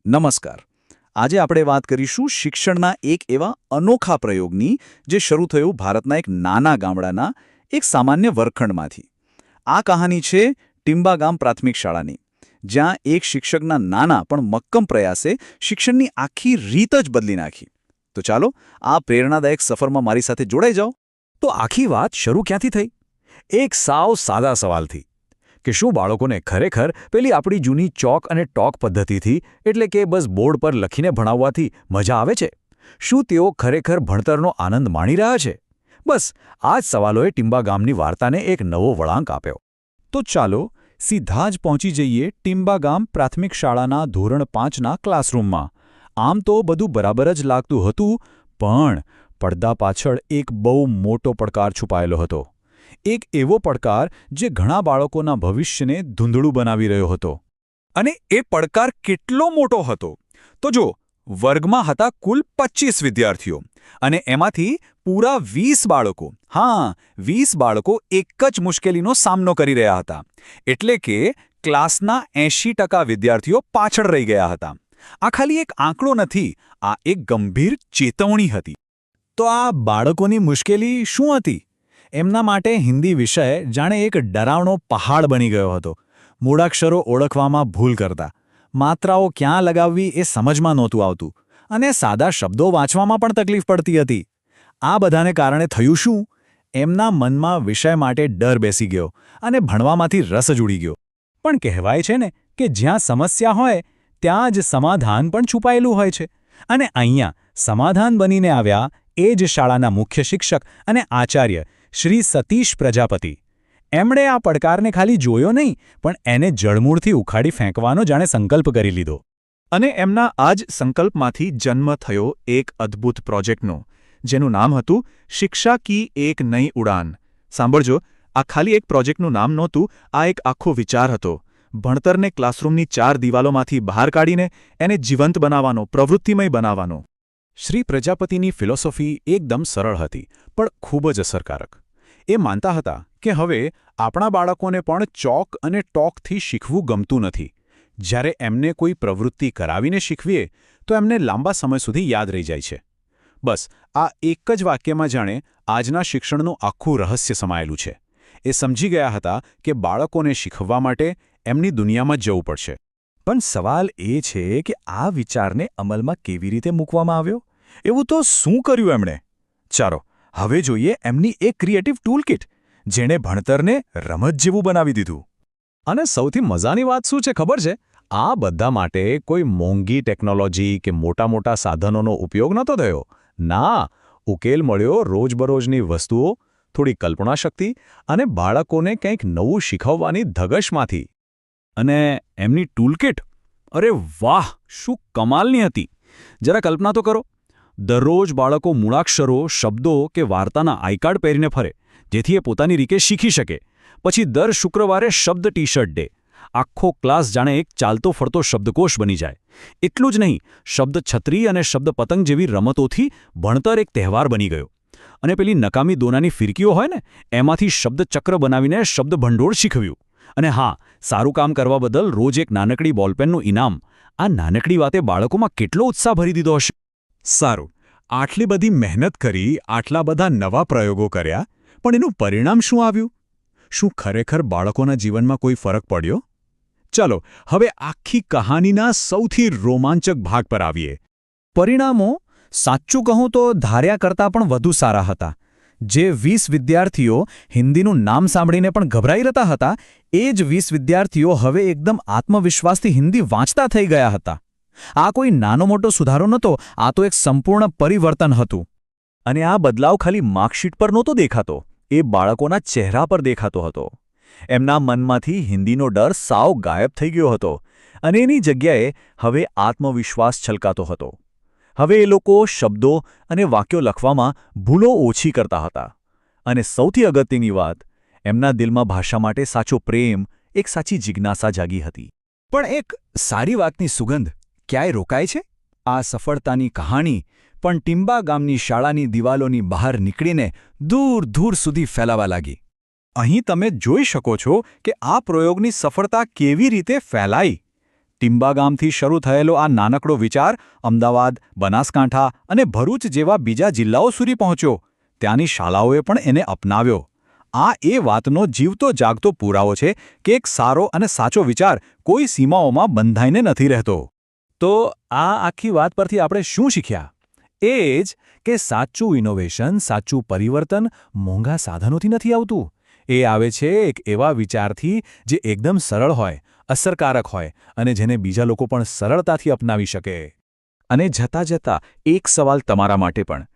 નમસ્કાર. આજે આપણે વાત કરીશું શિક્ષણના એક એવા અનોખા પ્રયોગની જે શરૂ થયું ભારતના એક નાના ગામડાના એક સામાન્ય વર્ગખંડમાંથી. આ કહાની છે ટિંબા ગામ પ્રાથમિક શાળાની, જ્યાં એક શિક્ષકના નાના પણ મક્કમ પ્રયાસે શિક્ષણની આખી રીત જ બદલી નાખી. તો ચાલો આ પ્રેરણાદાયક સફરમાં મારી સાથે જોડાઈ જાઓ. તો આખી વાત શરૂ ક્યાંથી થઈ? એક સાવ સાદા સવાલથી કે શું બાળકોને ખરેખર પેલી આપણી જૂની ચોક અને ટોક પદ્ધતિથી, એટલે કે બસ બોર્ડ પર લખીને ભણાવવાથી મજા આવે છે? શું તેઓ ખરેખર ભણતરનો આનંદ માણી રહ્યા છે? બસ આ જ સવાલોએ ટિંબા ગામની વાર્તાને એક નવો વળાંક આપ્યો. તો ચાલો સીધા જ પહોંચી જઈએ ટિંબા ગામ પ્રાથમિક શાળાના ધોરણ 5ના ક્લાસરૂમમાં. આમ તો બધું બરાબર જ લાગતું હતું, પણ પડદા પાછળ એક બહુ મોટો પડકાર છુપાયેલો હતો. એક એવો પડકાર જે ઘણા બાળકોના ભવિષ્યને ધૂંધળું બનાવી રહ્યો હતો. અને એ પડકાર કેટલો મોટો હતો? તો જો, વર્ગમાં હતા કુલ 25 વિદ્યાર્થીઓ, અને એમાંથી પૂરા 20 બાળકો, હા 20 બાળકો એક જ મુશ્કેલીનો સામનો કરી રહ્યા હતા. એટલે કે ક્લાસના 80% વિદ્યાર્થીઓ પાછળ રહી ગયા હતા. આ ખાલી એક આંકડો નથી, આ એક ગંભીર ચેતવણી હતી. તો આ બાળકોની મુશ્કેલી શું હતી? એમના માટે હિન્દી વિષય જાણે એક ડરાવણો પહાડ બની ગયો હતો. મૂળાક્ષરો ઓળખવામાં ભૂલ કરતા, માત્રાઓ ક્યાં લગાવવી એ સમજમાં નહોતું આવતું, અને સાદા શબ્દો વાંચવામાં પણ તકલીફ પડતી હતી. આ બધાને કારણે થયું શું? એમના મનમાં વિષય માટે ડર બેસી ગયો અને ભણવામાંથી રસ જ ઉડી ગયો. પણ કહેવાય છે ને કે જ્યાં સમસ્યા હોય ત્યાં જ સમાધાન પણ છુપાયેલું હોય છે. અને અહીંયા સમાધાન બનીને આવ્યા એ જ શાળાના મુખ્ય શિક્ષક અને આચાર્ય શ્રી સતીશ પ્રજાપતિ. એમણે આ પડકારને ખાલી જોયો નહીં, પણ એને જડમૂળથી ઉખાડી ફેંકવાનો જાણે સંકલ્પ કરી લીધો. અને એમના આ જ સંકલ્પમાંથી જન્મ થયો એક અદ્ભુત પ્રોજેક્ટનો, જેનું નામ હતું શિક્ષા કી એક નઈ ઉડાન. સાંભળજો, આ ખાલી એક પ્રોજેક્ટનું નામ નહોતું, આ એક આખો વિચાર હતો. ભણતરને ક્લાસરૂમની 4 દિવાલોમાંથી બહાર કાઢીને એને જીવંત બનાવવાનો, પ્રવૃત્તિમય બનાવવાનો. શ્રી પ્રજાપતિની ફિલોસોફી એકદમ સરળ હતી, પણ ખૂબ જ અસરકારક. એ માનતા હતા કે હવે આપણા બાળકોને પણ ચોક અને ટોકથી શીખવું ગમતું નથી. જ્યારે એમને કોઈ પ્રવૃત્તિ કરાવીને શીખવીએ તો એમને લાંબા સમય સુધી યાદ રહી જાય છે. બસ આ એક જ વાક્યમાં જાણે આજના શિક્ષણનું આખું રહસ્ય સમાયેલું છે. એ સમજી ગયા હતા કે બાળકોને શીખવવા માટે એમની દુનિયામાં જવું પડશે. પણ સવાલ એ છે કે આ વિચારને અમલમાં કેવી રીતે મૂકવામાં આવ્યો? એવું તો શું કર્યું એમણે? ચાલો હવે જોઈએ એમની એક ક્રિએટિવ ટૂલકિટ, જેણે ભણતરને રમત જેવું બનાવી દીધું. અને સૌથી મજાની વાત શું છે ખબર છે? આ બધા માટે કોઈ મોંઘી ટેકનોલોજી કે મોટા સાધનોનો ઉપયોગ નહોતો થયો. ના, ઉકેલ મળ્યો રોજબરોજની વસ્તુઓ, થોડી કલ્પનાશક્તિ અને બાળકોને કંઈક નવું શીખવવાની ધગશમાંથી. અને એમની ટૂલકિટ, અરે વાહ, શું કમાલની હતી! જરા કલ્પના તો કરો, દરરોજ બાળકો મૂળાક્ષરો, શબ્દો કે વાર્તાના આઈકાર્ડ પહેરીને ફરે, જેથી એ પોતાની રીતે શીખી શકે. પછી દર શુક્રવારે શબ્દ ટી-શર્ટ ડે. આખો ક્લાસ જાણે એક ચાલતો ફરતો શબ્દકોશ બની જાય. એટલું જ નહીં, શબ્દ છત્રી અને શબ્દ પતંગ જેવી રમતોથી ભણતર એક તહેવાર બની ગયો. અને પેલી નકામી દોનાની ફિરકીઓ હોય ને, એમાંથી શબ્દચક્ર બનાવીને શબ્દ ભંડોળ શીખવ્યું. અને હા, સારું કામ કરવા બદલ રોજ એક નાનકડી બોલપેનનું ઇનામ. આ નાનકડી વાતે બાળકોમાં કેટલો ઉત્સાહ ભરી દીધો હશે! સારું, આટલી બધી મહેનત કરી, આટલા બધા નવા પ્રયોગો કર્યા, પણ એનું પરિણામ શું આવ્યું? શું ખરેખર બાળકોના જીવનમાં કોઈ ફરક પડ્યો? ચાલો હવે આખી કહાનીના સૌથી રોમાંચક ભાગ પર આવીએ. પરિણામો સાચું કહું તો ધાર્યા કરતાં પણ વધુ સારા હતા. જે 20 વિદ્યાર્થીઓ હિન્દીનું નામ સાંભળીને પણ ગભરાઈ રહેતા હતા, એ જ 20 વિદ્યાર્થીઓ હવે એકદમ આત્મવિશ્વાસથી હિન્દી વાંચતા થઈ ગયા હતા. આ કોઈ નાનો મોટો સુધારો નહોતો, આ તો એક સંપૂર્ણ પરિવર્તન હતું. અને આ બદલાવ ખાલી માર્કશીટ પર નહોતો દેખાતો, એ બાળકોના ચહેરા પર દેખાતો હતો. એમના મનમાંથી હિન્દીનો ડર સાવ ગાયબ થઈ ગયો હતો, અને એની જગ્યાએ હવે આત્મવિશ્વાસ છલકાતો હતો. હવે એ લોકો શબ્દો અને વાક્યો લખવામાં ભૂલો ઓછી કરતા હતા. અને સૌથી અગત્યની વાત, એમના દિલમાં ભાષા માટે સાચો પ્રેમ, એક સાચી જિજ્ઞાસા જાગી હતી. પણ એક સારી વાતની સુગંધ ક્યાંય રોકાય છે? આ સફળતાની કહાણી પણ ટિંબા ગામની શાળાની દિવાલોની બહાર નીકળીને દૂર દૂર સુધી ફેલાવા લાગી. અહીં તમે જોઈ શકો છો કે આ પ્રયોગની સફળતા કેવી રીતે ફેલાઈ. ટિંબા ગામથી શરૂ થયેલો આ નાનકડો વિચાર અમદાવાદ, બનાસકાંઠા અને ભરૂચ જેવા બીજા જિલ્લાઓ સુધી પહોંચ્યો. ત્યાંની શાળાઓએ પણ એને અપનાવ્યો. આ એ વાતનો જીવતો જાગતો પુરાવો છે કે એક સારો અને સાચો વિચાર કોઈ સીમાઓમાં બંધાઈને નથી રહેતો. તો આ આખી વાત પરથી આપણે શું શીખ્યા? એ જ કે સાચું ઇનોવેશન, સાચું પરિવર્તન મોંઘા સાધનોથી નથી આવતું. એ આવે છે એક એવા વિચારથી જે એકદમ સરળ હોય, અસરકારક હોય અને જેને બીજા લોકો પણ સરળતાથી અપનાવી શકે. અને જતાં જતાં એક સવાલ તમારા માટે પણ,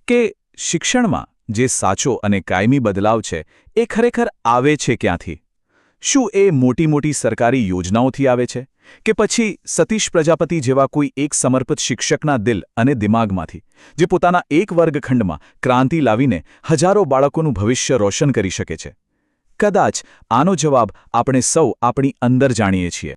કે શિક્ષણમાં જે સાચો અને કાયમી બદલાવ છે એ ખરેખર આવે છે ક્યાંથી? શું એ મોટી મોટી સરકારી યોજનાઓથી આવે છે કે પછી સતીશ પ્રજાપતિ જેવા કોઈ એક સમર્પિત શિક્ષકના દિલ અને દિમાગમાંથી, જે પોતાના એક વર્ગખંડમાં ક્રાંતિ લાવીને હજારો બાળકોનું ભવિષ્ય રોશન કરી શકે છે? કદાચ આનો જવાબ આપણે સૌ આપણી અંદર જાણીએ છીએ.